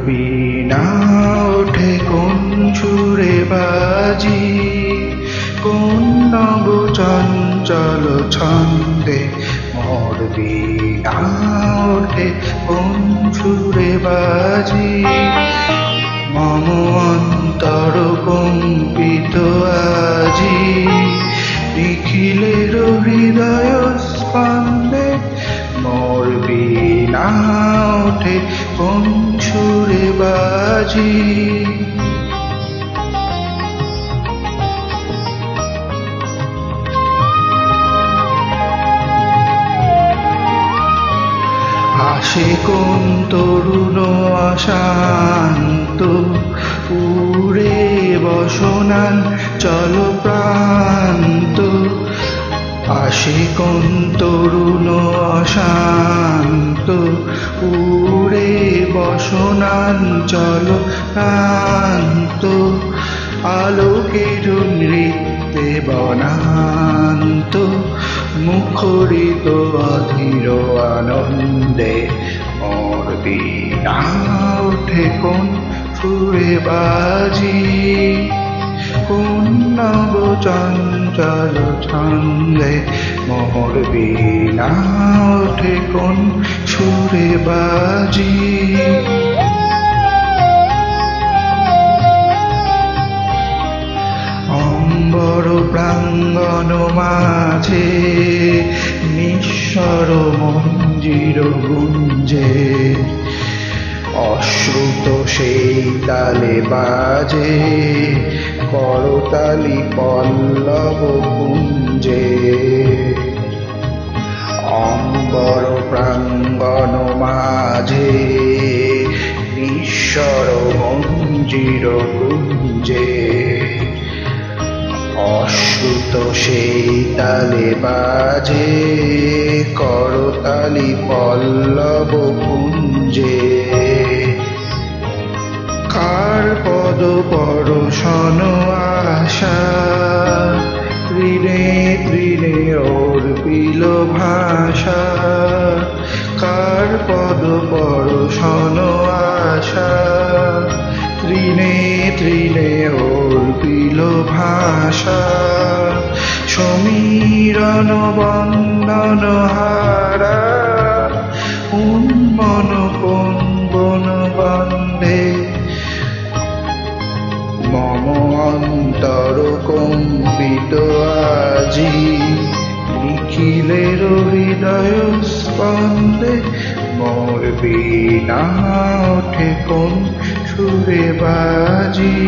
বীণা ওঠে কোন সুরে বাজি, কোন নব চঞ্চল ছন্দে মোর বীণা ওঠে কোন সুরে বাজি। মম অন্তর কম্পিত আজি, নিখিলের হৃদয় স্পন্দে মোর বীণা ওঠে কোন সুরে বাজি। আসে কোন তরুণ অশান্ত, উড়ে বসনান চল প্রান্ত। আসে কোন তরুণ অশান্ত, উড়ে বসনান চল প্রান্ত। আলোকের নৃত্যে বনান্ত, মুখরিত অধীর আনন্দে মোর বীণা ওঠে কোন সুরে বাজি, কোন নব চঞ্চল ছন্দে মোর বীণা ওঠে কোন সুরে বাজি। অম্বর প্রাঙ্গণ মাঝে নিঃস্বর মঞ্জির গুঞ্জে, অশ্রুত সেই তালে বাজে করতালি পল্লব কুঞ্জে। অম্বর প্রাঙ্গণ মাঝে নিঃস্বর মঞ্জির গুঞ্জে, অশ্রুত সেই তালে বাজে করতালি পল্লব কুঞ্জে। কার পদ পরশন আশা, তৃণে তৃণে অর্পিল ভাষা। কার পদ পরশন আশা, তৃণে তৃণে অর্পিল ভাষা। সমীরণ বন্দন হারা, উন্মন কম্বন বন্দে মম অন্তর কম্পিত আজি, নিখিলের হৃদয় স্পন্দে মোর বীণা ওঠে কোন সুরে বাজি।